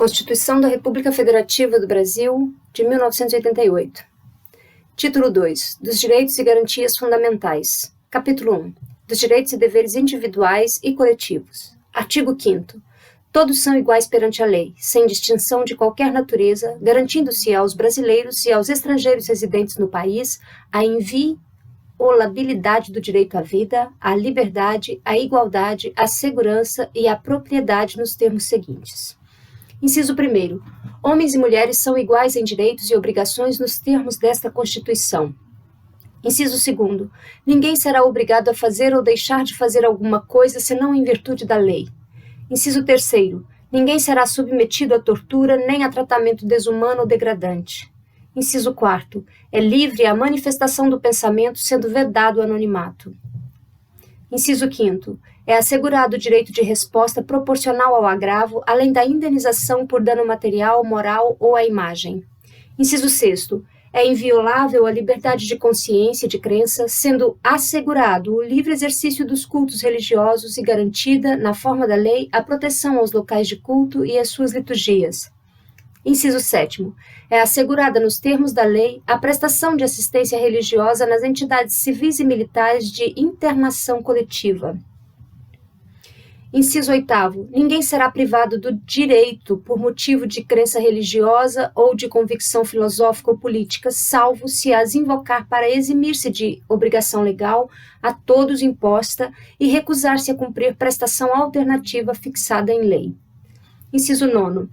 Constituição da República Federativa do Brasil, de 1988. Título 2. Dos Direitos e Garantias Fundamentais. Capítulo 1. Dos Direitos e Deveres Individuais e Coletivos. Artigo 5º. Todos são iguais perante a lei, sem distinção de qualquer natureza, garantindo-se aos brasileiros e aos estrangeiros residentes no país a inviolabilidade do direito à vida, à liberdade, à igualdade, à segurança e à propriedade nos termos seguintes. Inciso 1º. Homens e mulheres são iguais em direitos e obrigações nos termos desta Constituição. Inciso 2º. Ninguém será obrigado a fazer ou deixar de fazer alguma coisa senão em virtude da lei. Inciso 3º. Ninguém será submetido à tortura nem a tratamento desumano ou degradante. Inciso 4º. É livre a manifestação do pensamento, sendo vedado o anonimato. Inciso 5º. É assegurado o direito de resposta proporcional ao agravo, além da indenização por dano material, moral ou à imagem. Inciso 6º. É inviolável a liberdade de consciência e de crença, sendo assegurado o livre exercício dos cultos religiosos e garantida, na forma da lei, a proteção aos locais de culto e às suas liturgias. Inciso 7º. É assegurada nos termos da lei a prestação de assistência religiosa nas entidades civis e militares de internação coletiva. Inciso 8º. Ninguém será privado do direito por motivo de crença religiosa ou de convicção filosófica ou política, salvo se as invocar para eximir-se de obrigação legal a todos imposta e recusar-se a cumprir prestação alternativa fixada em lei. Inciso 9º.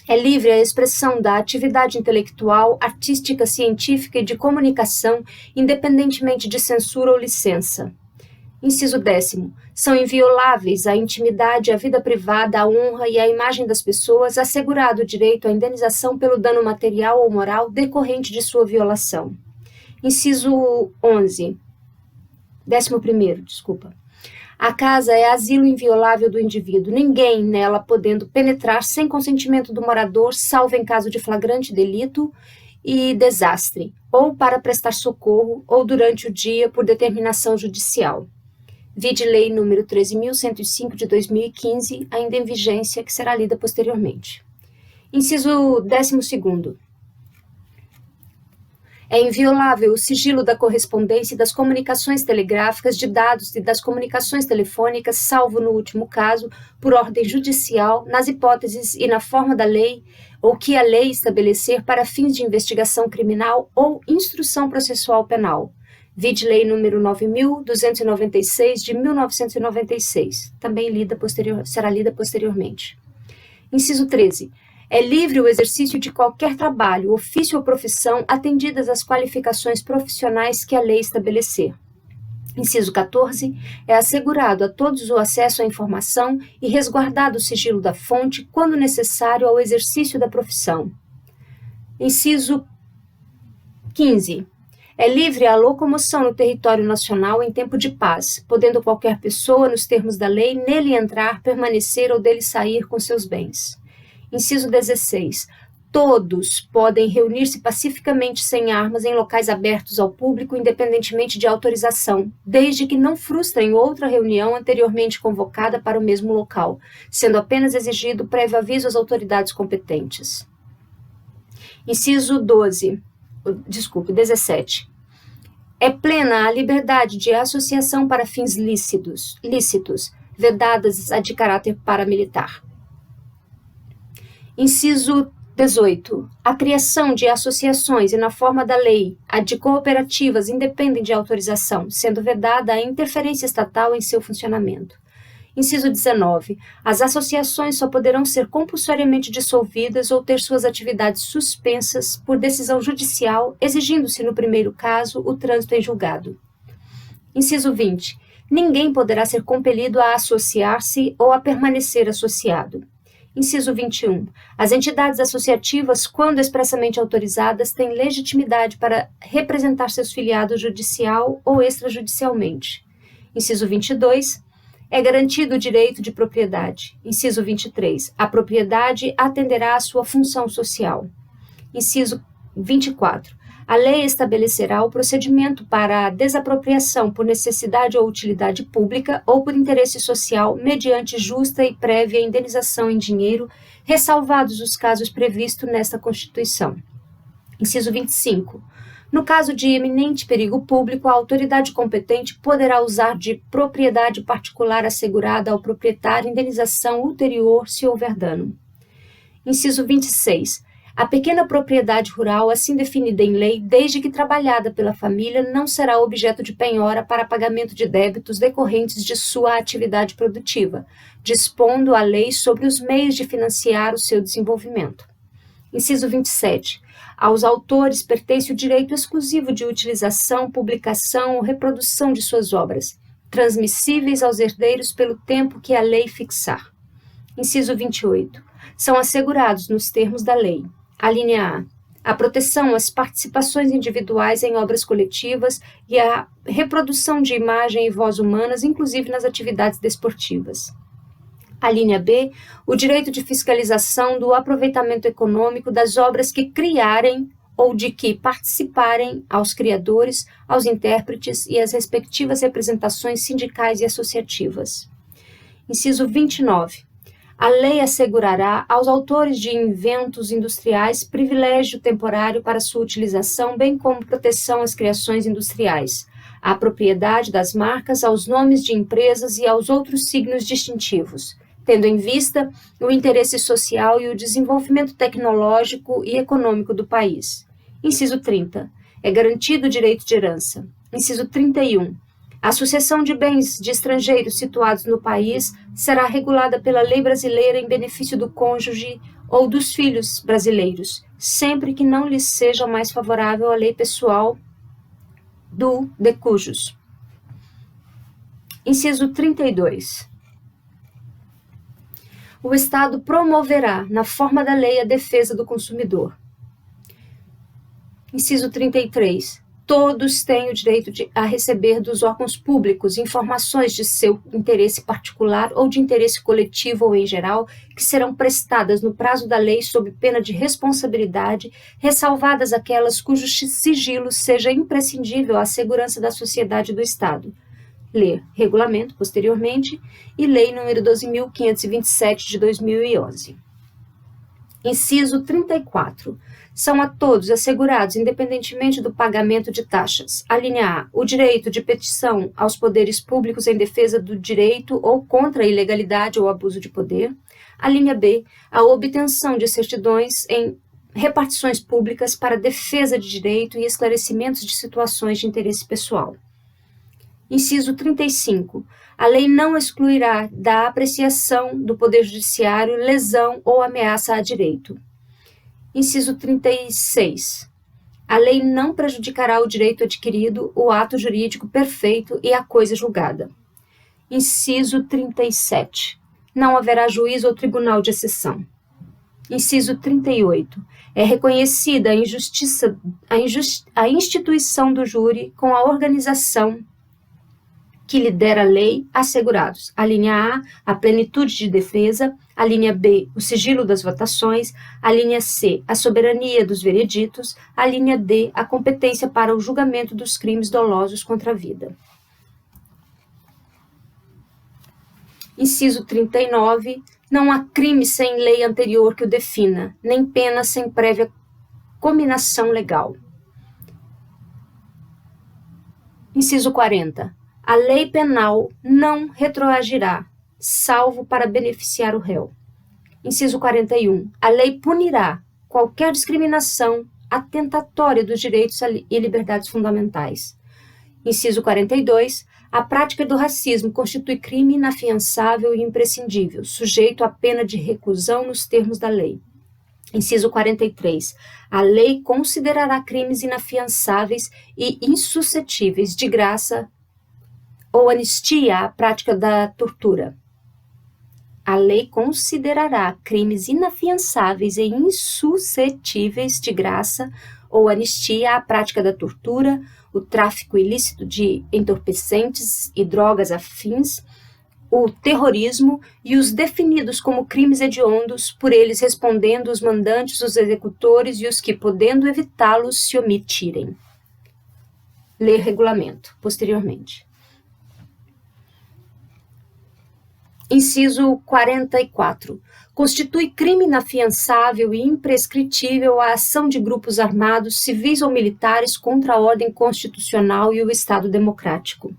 É livre a expressão da atividade intelectual, artística, científica e de comunicação, independentemente de censura ou licença. Inciso 10º. São invioláveis a intimidade, a vida privada, a honra e a imagem das pessoas, assegurado o direito à indenização pelo dano material ou moral decorrente de sua violação. Inciso 11º. A casa é asilo inviolável do indivíduo, ninguém nela podendo penetrar sem consentimento do morador, salvo em caso de flagrante delito e desastre, ou para prestar socorro, ou durante o dia por determinação judicial. Vide Lei nº 13.105 de 2015, ainda em vigência, que será lida posteriormente. Inciso 12º. É inviolável o sigilo da correspondência e das comunicações telegráficas, de dados e das comunicações telefônicas, salvo no último caso, por ordem judicial, nas hipóteses e na forma da lei, ou que a lei estabelecer para fins de investigação criminal ou instrução processual penal. Vide Lei nº 9.296 de 1996, também será lida posteriormente. Inciso 13. É livre o exercício de qualquer trabalho, ofício ou profissão, atendidas as qualificações profissionais que a lei estabelecer. Inciso 14. É assegurado a todos o acesso à informação e resguardado o sigilo da fonte, quando necessário ao exercício da profissão. Inciso 15. É livre a locomoção no território nacional em tempo de paz, podendo qualquer pessoa, nos termos da lei, nele entrar, permanecer ou dele sair com seus bens. Inciso 16. Todos podem reunir-se pacificamente sem armas em locais abertos ao público, independentemente de autorização, desde que não frustrem outra reunião anteriormente convocada para o mesmo local, sendo apenas exigido prévio aviso às autoridades competentes. Inciso 17. É plena a liberdade de associação para fins lícitos, vedadas a de caráter paramilitar. Inciso 18. A criação de associações e na forma da lei, a de cooperativas independem de autorização, sendo vedada a interferência estatal em seu funcionamento. Inciso 19. As associações só poderão ser compulsoriamente dissolvidas ou ter suas atividades suspensas por decisão judicial, exigindo-se, no primeiro caso, o trânsito em julgado. Inciso 20. Ninguém poderá ser compelido a associar-se ou a permanecer associado. Inciso 21. As entidades associativas, quando expressamente autorizadas, têm legitimidade para representar seus filiados judicial ou extrajudicialmente. Inciso 22. É garantido o direito de propriedade. Inciso 23. A propriedade atenderá à sua função social. Inciso 24. A lei estabelecerá o procedimento para a desapropriação por necessidade ou utilidade pública ou por interesse social mediante justa e prévia indenização em dinheiro, ressalvados os casos previstos nesta Constituição. Inciso 25. No caso de eminente perigo público, a autoridade competente poderá usar de propriedade particular assegurada ao proprietário indenização ulterior se houver dano. Inciso 26. A pequena propriedade rural, assim definida em lei, desde que trabalhada pela família, não será objeto de penhora para pagamento de débitos decorrentes de sua atividade produtiva, dispondo a lei sobre os meios de financiar o seu desenvolvimento. Inciso 27. Aos autores pertence o direito exclusivo de utilização, publicação ou reprodução de suas obras, transmissíveis aos herdeiros pelo tempo que a lei fixar. Inciso 28. São assegurados nos termos da lei: a linha A proteção às participações individuais em obras coletivas e a reprodução de imagem e voz humanas, inclusive nas atividades desportivas. A linha B, o direito de fiscalização do aproveitamento econômico das obras que criarem ou de que participarem aos criadores, aos intérpretes e às respectivas representações sindicais e associativas. Inciso 29. A lei assegurará aos autores de inventos industriais privilégio temporário para sua utilização, bem como proteção às criações industriais, à propriedade das marcas, aos nomes de empresas e aos outros signos distintivos, tendo em vista o interesse social e o desenvolvimento tecnológico e econômico do país. Inciso 30. É garantido o direito de herança. Inciso 31. A sucessão de bens de estrangeiros situados no país será regulada pela lei brasileira em benefício do cônjuge ou dos filhos brasileiros, sempre que não lhes seja mais favorável a lei pessoal do de cujos. Inciso 32. O Estado promoverá, na forma da lei, a defesa do consumidor. Inciso 33. Todos têm o direito a receber dos órgãos públicos informações de seu interesse particular ou de interesse coletivo ou em geral, que serão prestadas no prazo da lei sob pena de responsabilidade, ressalvadas aquelas cujo sigilo seja imprescindível à segurança da sociedade e do Estado. Ler regulamento posteriormente e lei número 12.527 de 2011. Inciso 34. São a todos assegurados, independentemente do pagamento de taxas: a linha A, o direito de petição aos poderes públicos em defesa do direito ou contra a ilegalidade ou abuso de poder; a linha B, a obtenção de certidões em repartições públicas para defesa de direito e esclarecimentos de situações de interesse pessoal. Inciso 35. A lei não excluirá da apreciação do Poder Judiciário lesão ou ameaça a direito. Inciso 36. A lei não prejudicará o direito adquirido, o ato jurídico perfeito e a coisa julgada. Inciso 37. Não haverá juiz ou tribunal de exceção. Inciso 38. É reconhecida a instituição do júri com a organização que lhe der a lei, assegurados: a linha A, a plenitude de defesa; a linha B, o sigilo das votações; a linha C, a soberania dos vereditos; a linha D, a competência para o julgamento dos crimes dolosos contra a vida. Inciso 39. Não há crime sem lei anterior que o defina, nem pena sem prévia cominação legal. Inciso 40. A lei penal não retroagirá, salvo para beneficiar o réu. Inciso 41. A lei punirá qualquer discriminação atentatória dos direitos e liberdades fundamentais. Inciso 42. A prática do racismo constitui crime inafiançável e imprescindível, sujeito à pena de reclusão nos termos da lei. Inciso 43. A lei considerará crimes inafiançáveis e insuscetíveis de graça ou anistia à prática da tortura. A lei considerará crimes inafiançáveis e insuscetíveis de graça ou anistia à prática da tortura, o tráfico ilícito de entorpecentes e drogas afins, o terrorismo e os definidos como crimes hediondos, por eles respondendo os mandantes, os executores e os que, podendo evitá-los, se omitirem. Ler regulamento, posteriormente. Inciso 44. Constitui crime inafiançável e imprescritível a ação de grupos armados, civis ou militares contra a ordem constitucional e o Estado democrático.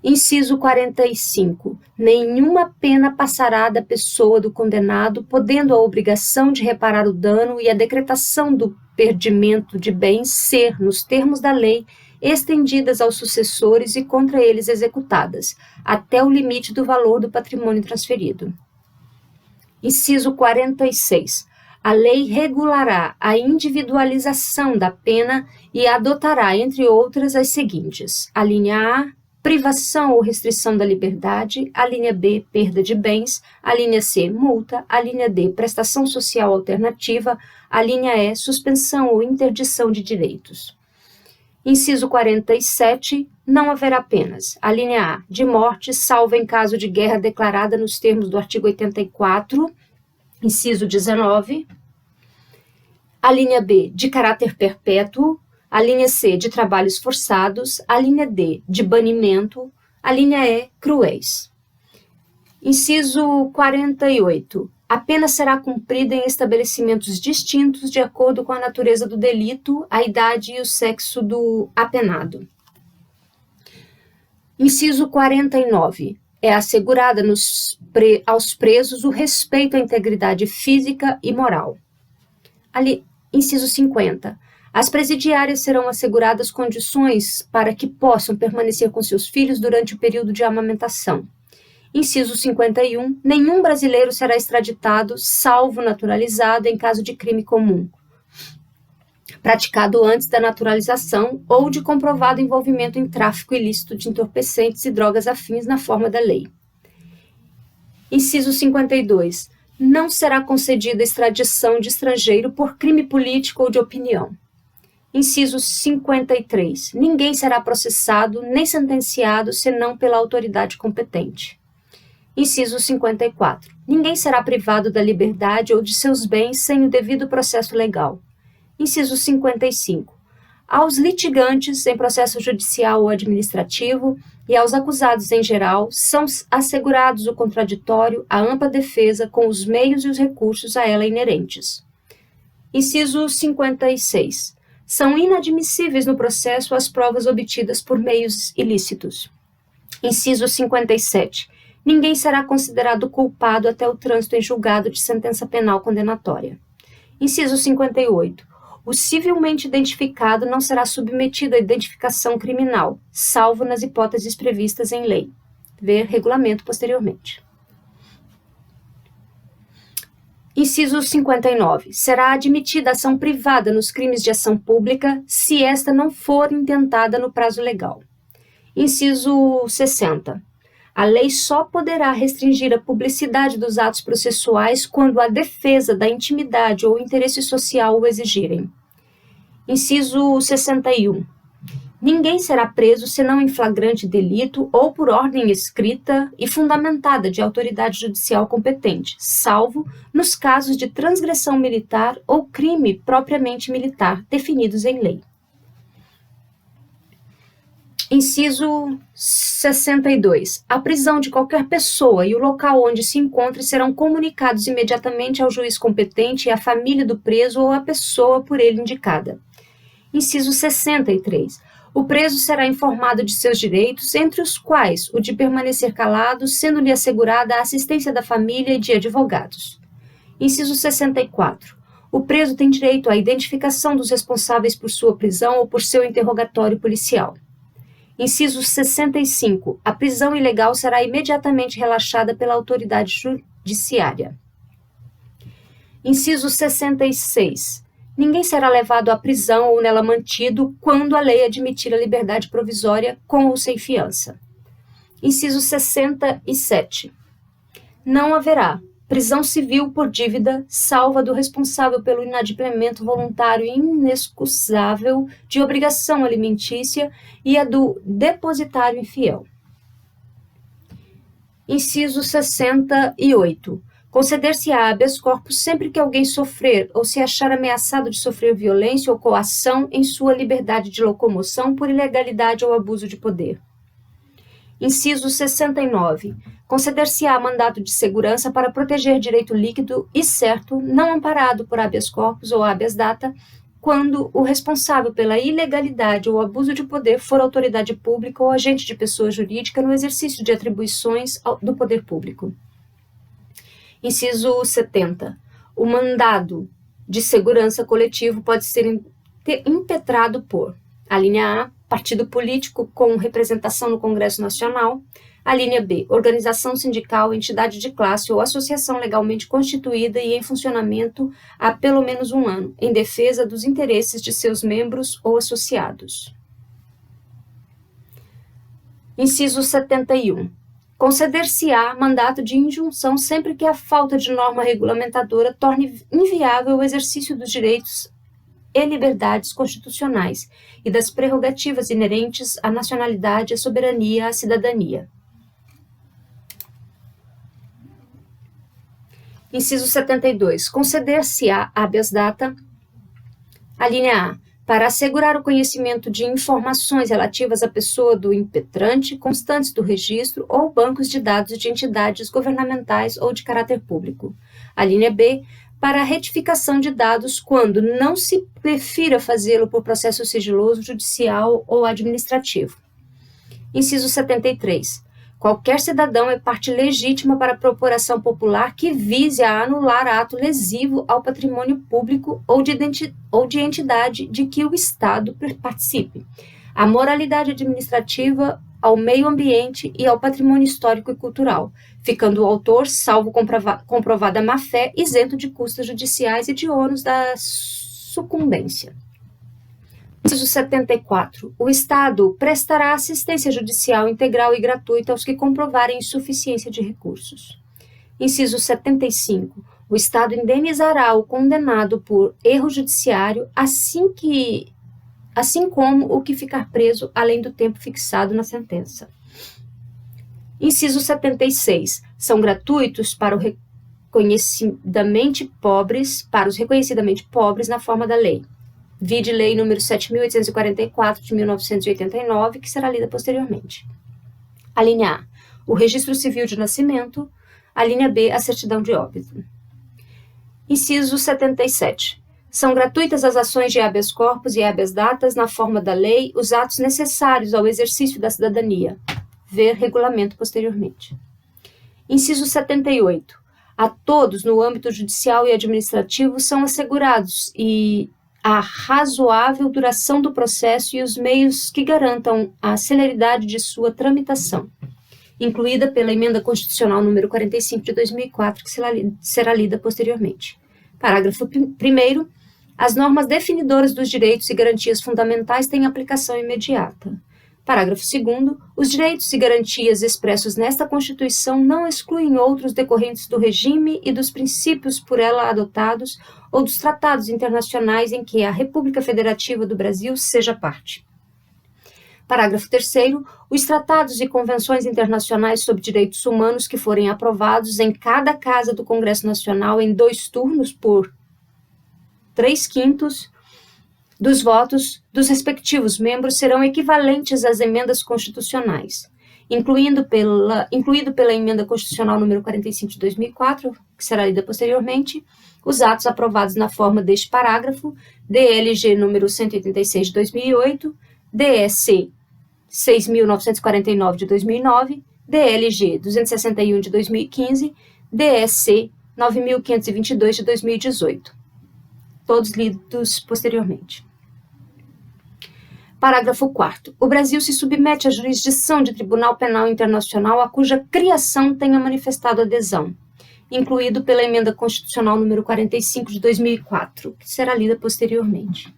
Inciso 45. Nenhuma pena passará da pessoa do condenado, podendo a obrigação de reparar o dano e a decretação do perdimento de bens ser, nos termos da lei, estendidas aos sucessores e contra eles executadas, até o limite do valor do patrimônio transferido. Inciso 46. A lei regulará a individualização da pena e adotará, entre outras, as seguintes: a linha A, privação ou restrição da liberdade, a linha B, perda de bens, a linha C, multa, a linha D, prestação social alternativa, a linha E, suspensão ou interdição de direitos. Inciso 47. Não haverá penas. A linha A, de morte, salvo em caso de guerra declarada nos termos do artigo 84, inciso 19. A linha B, de caráter perpétuo. A linha C, de trabalhos forçados. A linha D, de banimento. A linha E, cruéis. Inciso 48. A pena será cumprida em estabelecimentos distintos de acordo com a natureza do delito, a idade e o sexo do apenado. Inciso 49. É assegurada aos presos o respeito à integridade física e moral. Inciso 50. As presidiárias serão asseguradas condições para que possam permanecer com seus filhos durante o período de amamentação. Inciso 51. Nenhum brasileiro será extraditado, salvo naturalizado, em caso de crime comum, praticado antes da naturalização ou de comprovado envolvimento em tráfico ilícito de entorpecentes e drogas afins na forma da lei. Inciso 52. Não será concedida extradição de estrangeiro por crime político ou de opinião. Inciso 53. Ninguém será processado nem sentenciado senão pela autoridade competente. Inciso 54. Ninguém será privado da liberdade ou de seus bens sem o devido processo legal. Inciso 55. Aos litigantes em processo judicial ou administrativo e aos acusados em geral são assegurados o contraditório, a ampla defesa com os meios e os recursos a ela inerentes. Inciso 56. São inadmissíveis no processo as provas obtidas por meios ilícitos. Inciso 57. Ninguém será considerado culpado até o trânsito em julgado de sentença penal condenatória. Inciso 58. O civilmente identificado não será submetido à identificação criminal, salvo nas hipóteses previstas em lei. Ver regulamento posteriormente. Inciso 59. Será admitida ação privada nos crimes de ação pública se esta não for intentada no prazo legal. Inciso 60. A lei só poderá restringir a publicidade dos atos processuais quando a defesa da intimidade ou interesse social o exigirem. Inciso 61. Ninguém será preso senão em flagrante delito ou por ordem escrita e fundamentada de autoridade judicial competente, salvo nos casos de transgressão militar ou crime propriamente militar definidos em lei. Inciso 62. A prisão de qualquer pessoa e o local onde se encontre serão comunicados imediatamente ao juiz competente e à família do preso ou à pessoa por ele indicada. Inciso 63. O preso será informado de seus direitos, entre os quais o de permanecer calado, sendo-lhe assegurada a assistência da família e de advogados. Inciso 64. O preso tem direito à identificação dos responsáveis por sua prisão ou por seu interrogatório policial. Inciso 65. A prisão ilegal será imediatamente relaxada pela autoridade judiciária. Inciso 66. Ninguém será levado à prisão ou nela mantido quando a lei admitir a liberdade provisória com ou sem fiança. Inciso 67. Não haverá prisão civil por dívida, salva do responsável pelo inadimplemento voluntário e inexcusável de obrigação alimentícia e a do depositário infiel. Inciso 68. Conceder-se-á habeas corpus sempre que alguém sofrer ou se achar ameaçado de sofrer violência ou coação em sua liberdade de locomoção por ilegalidade ou abuso de poder. Inciso 69. Conceder-se-á mandado de segurança para proteger direito líquido e certo, não amparado por habeas corpus ou habeas data, quando o responsável pela ilegalidade ou abuso de poder for autoridade pública ou agente de pessoa jurídica no exercício de atribuições do poder público. Inciso 70. O mandado de segurança coletivo pode ser impetrado por: a linha A, partido político com representação no Congresso Nacional; a linha B, organização sindical, entidade de classe ou associação legalmente constituída e em funcionamento há pelo menos 1 ano, em defesa dos interesses de seus membros ou associados. Inciso 71. Conceder-se-á mandato de injunção sempre que a falta de norma regulamentadora torne inviável o exercício dos direitos e liberdades constitucionais e das prerrogativas inerentes à nacionalidade, à soberania, à cidadania. Inciso 72. Conceder-se-á habeas data, a linha A, para assegurar o conhecimento de informações relativas à pessoa do impetrante, constantes do registro ou bancos de dados de entidades governamentais ou de caráter público. A linha B, para a retificação de dados quando não se prefira fazê-lo por processo sigiloso, judicial ou administrativo. Inciso 73. Qualquer cidadão é parte legítima para propor ação popular que vise a anular ato lesivo ao patrimônio público ou de entidade de que o Estado participe, à moralidade administrativa, ao meio ambiente e ao patrimônio histórico e cultural, ficando o autor, salvo comprovada má-fé, isento de custas judiciais e de ônus da sucumbência. Inciso 74. O Estado prestará assistência judicial integral e gratuita aos que comprovarem insuficiência de recursos. Inciso 75. O Estado indenizará o condenado por erro judiciário, assim como o que ficar preso além do tempo fixado na sentença. Inciso 76. São gratuitos para os reconhecidamente pobres na forma da lei. Vide Lei nº 7.844, de 1989, que será lida posteriormente. A linha A, o registro civil de nascimento. A linha B, a certidão de óbito. Inciso 77. São gratuitas as ações de habeas corpus e habeas datas na forma da lei, os atos necessários ao exercício da cidadania. Ver regulamento posteriormente. Inciso 78. A todos, no âmbito judicial e administrativo, são assegurados a razoável duração do processo e os meios que garantam a celeridade de sua tramitação, incluída pela Emenda Constitucional número 45 de 2004, que será lida posteriormente. Parágrafo 1º. As normas definidoras dos direitos e garantias fundamentais têm aplicação imediata. Parágrafo 2º. Os direitos e garantias expressos nesta Constituição não excluem outros decorrentes do regime e dos princípios por ela adotados ou dos tratados internacionais em que a República Federativa do Brasil seja parte. Parágrafo 3º. Os tratados e convenções internacionais sobre direitos humanos que forem aprovados em cada casa do Congresso Nacional em 2 turnos por 3/5 dos votos dos respectivos membros serão equivalentes às emendas constitucionais, incluído pela Emenda Constitucional número 45 de 2004, que será lida posteriormente, os atos aprovados na forma deste parágrafo, DLG número 186 de 2008, DEC 6.949 de 2009, DLG 261 de 2015, DEC 9.522 de 2018. Todos lidos posteriormente. Parágrafo 4º. O Brasil se submete à jurisdição de Tribunal Penal Internacional a cuja criação tenha manifestado adesão, incluído pela Emenda Constitucional número 45 de 2004, que será lida posteriormente.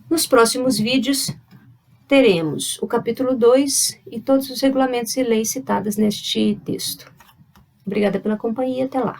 Nos próximos vídeos, teremos o capítulo 2 e todos os regulamentos e leis citadas neste texto. Obrigada pela companhia, até lá.